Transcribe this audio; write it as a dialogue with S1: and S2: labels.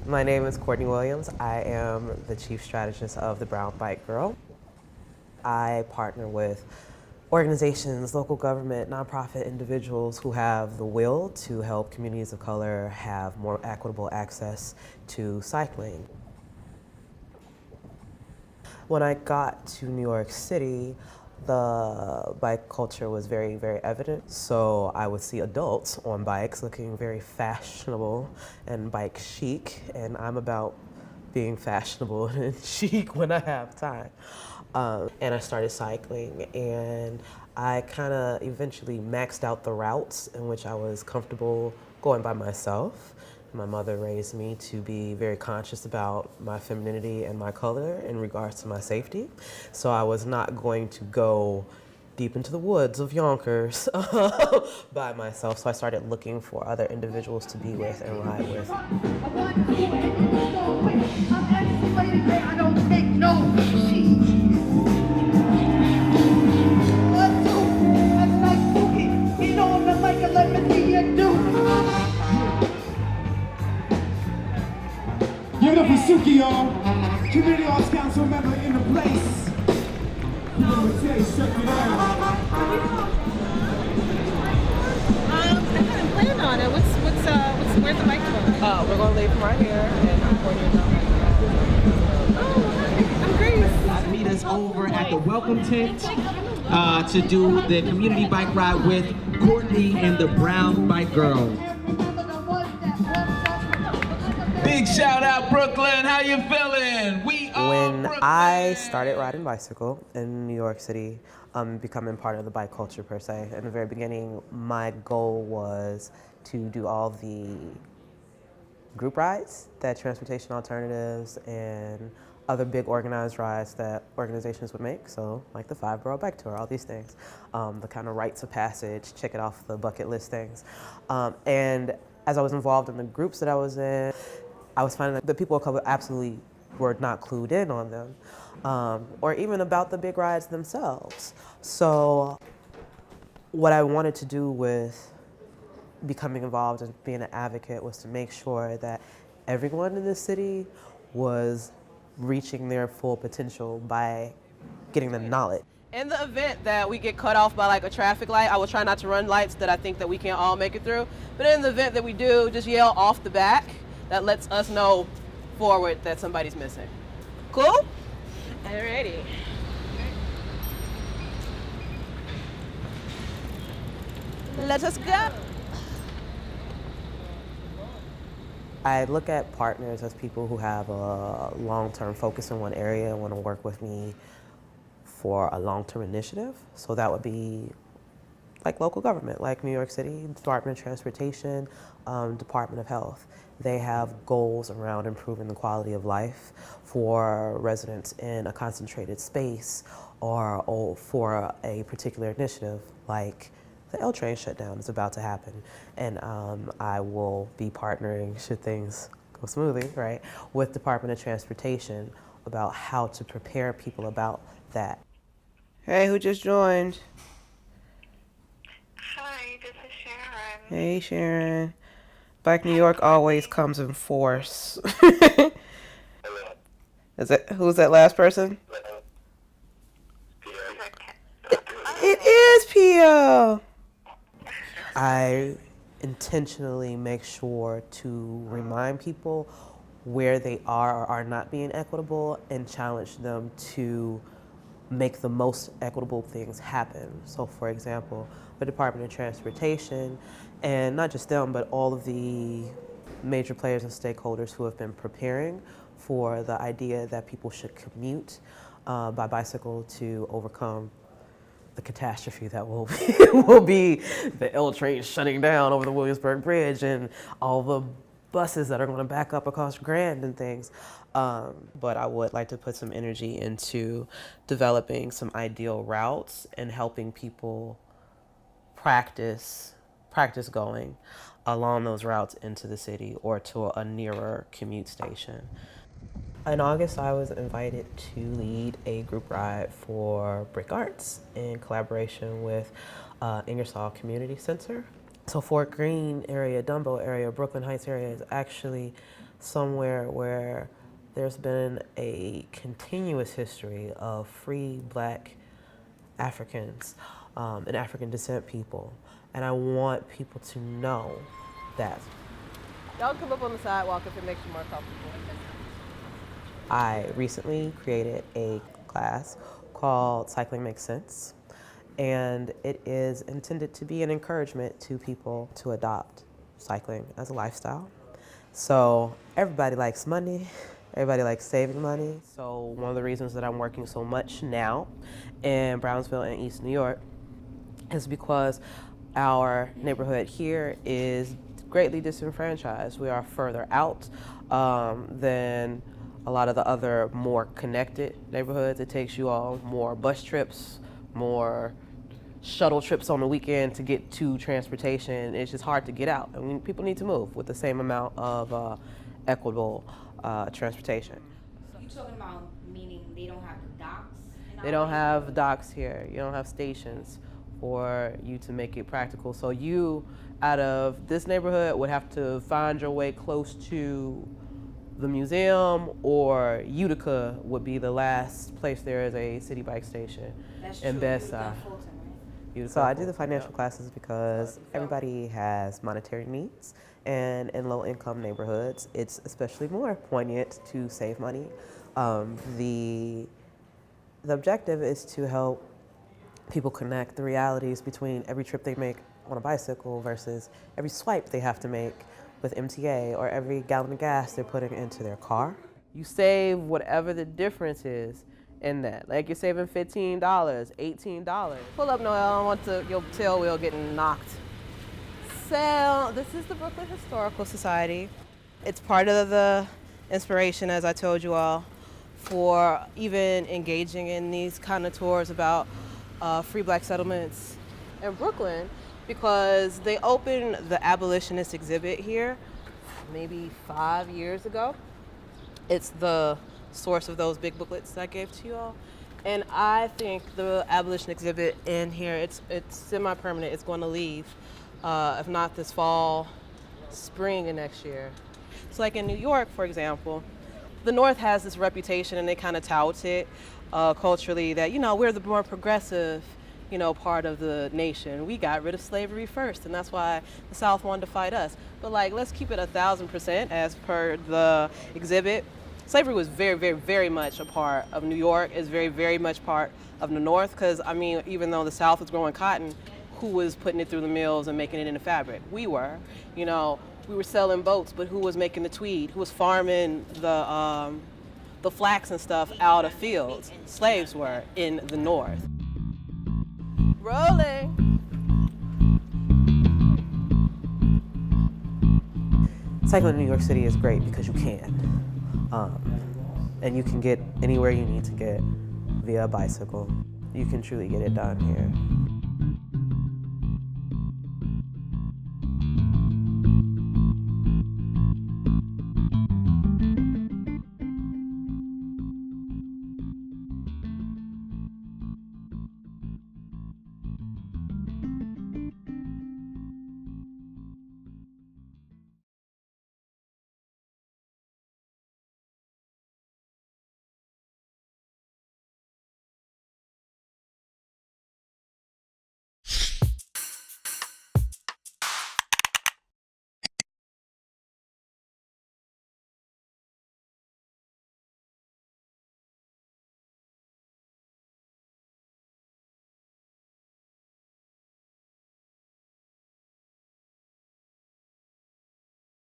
S1: My name is Courtney Williams. I am the chief strategist of the Brown Bike Girl. I partner with organizations, local government, nonprofit individuals who have the will to help communities of color have more equitable access to cycling. When I got to New York City, the bike culture was very, very evident. So I would see adults on bikes looking very fashionable and bike chic, and I'm about being fashionable and chic when I have time. And I started cycling, and I kind of eventually maxed out the routes in which I was comfortable going by myself. My mother raised me to be very conscious about my femininity and my color in regards to my safety. So I was not going to go deep into the woods of Yonkers by myself. So I started looking for other individuals to be with and ride with.
S2: I don't take no shit.
S3: Give it up for Suki, y'all. Community Arts Council member in the place. Check it out.
S4: I haven't planned on it. Where's the microphone?
S1: We're going to leave from right here, and I'm pointing it out.
S4: Oh, I'm Grace.
S5: Meet us over at the welcome tent to do the community bike ride with Courtney and the Brown Bike Girl.
S6: Big shout out Brooklyn, how you feeling? We are
S1: When
S6: Brooklyn.
S1: I started riding bicycle in New York City, becoming part of the bike culture per se, in the very beginning, my goal was to do all the group rides that Transportation Alternatives and other big organized rides that organizations would make, so like the 5-borough bike tour, all these things, the kind of rites of passage, check it off the bucket list things. And as I was involved in the groups that I was in, I was finding that the people of color absolutely were not clued in on them, or even about the big rides themselves. So what I wanted to do with becoming involved and being an advocate was to make sure that everyone in the city was reaching their full potential by getting the knowledge.
S7: In the event that we get cut off by like a traffic light, I will try not to run lights that I think that we can't all make it through. But in the event that we do, just yell off the back. That lets us know forward that somebody's missing. Cool?
S4: Alrighty.
S7: Let us go.
S1: I look at partners as people who have a long-term focus in one area and want to work with me for a long-term initiative. So that would be like local government, like New York City, Department of Transportation, Department of Health. They have goals around improving the quality of life for residents in a concentrated space or for a particular initiative like the L train shutdown is about to happen. And I will be partnering, should things go smoothly, right, with Department of Transportation about how to prepare people about that. Hey, who just joined?
S8: Hi, this is Sharon.
S1: Hey, Sharon. Bike New York always comes in force. Who's that last person? It is Pio. I intentionally make sure to remind people where they are or are not being equitable and challenge them to make the most equitable things happen. So for example, the Department of Transportation, and not just them, but all of the major players and stakeholders who have been preparing for the idea that people should commute by bicycle to overcome the catastrophe that will be the L train shutting down over the Williamsburg Bridge and all the buses that are going to back up across Grand and things. But I would like to put some energy into developing some ideal routes and helping people practice going along those routes into the city or to a nearer commute station. In August, I was invited to lead a group ride for BRIC Arts in collaboration with Ingersoll Community Center. So Fort Greene area, Dumbo area, Brooklyn Heights area is actually somewhere where there's been a continuous history of free Black Africans and African descent people. And I want people to know that.
S7: Y'all come up on the sidewalk if it makes you more comfortable.
S1: I recently created a class called Cycling Makes Sense, and it is intended to be an encouragement to people to adopt cycling as a lifestyle. So everybody likes money, everybody likes saving money. So one of the reasons that I'm working so much now in Brownsville and East New York is because our neighborhood here is greatly disenfranchised. We are further out than a lot of the other more connected neighborhoods. It takes you all more bus trips, more shuttle trips on the weekend to get to transportation. It's just hard to get out. I mean, people need to move with the same amount of equitable transportation.
S9: You're talking about meaning they don't have the docks?
S1: They don't have docks here. You don't have stations for you to make it practical. So you, out of this neighborhood, would have to find your way close to the museum, or Utica would be the last place there is a city bike station.
S9: That's
S1: in
S9: true.
S1: Bedside. So I do the financial classes because everybody has monetary needs, and in low-income neighborhoods, it's especially more poignant to save money. The objective is to help people connect the realities between every trip they make on a bicycle versus every swipe they have to make with MTA, or every gallon of gas they're putting into their car. You save whatever the difference is in that. Like you're saving $15, $18.
S7: Pull up, Noel. I don't want your tail wheel getting knocked. So this is the Brooklyn Historical Society. It's part of the inspiration, as I told you all, for even engaging in these kind of tours about free Black settlements in Brooklyn, because they opened the abolitionist exhibit here maybe 5 years ago. It's the source of those big booklets I gave to you all. And I think the abolition exhibit in here, it's semi-permanent. It's going to leave, if not this fall, spring of next year. So like in New York, for example, the North has this reputation, and they kind of tout it culturally, that, you know, we're the more progressive, you know, part of the nation. We got rid of slavery first, and that's why the South wanted to fight us. But like, let's keep it 1,000% as per the exhibit. Slavery was very, very, very much a part of New York. It's very, very much part of the North, because, I mean, even though the South was growing cotton, who was putting it through the mills and making it into fabric? We were. You know, we were selling boats, but who was making the tweed? Who was farming the flax and stuff out of fields? Slaves were in the North. Rolling.
S1: Cycling in New York City is great because you can. And you can get anywhere you need to get via a bicycle. You can truly get it done here.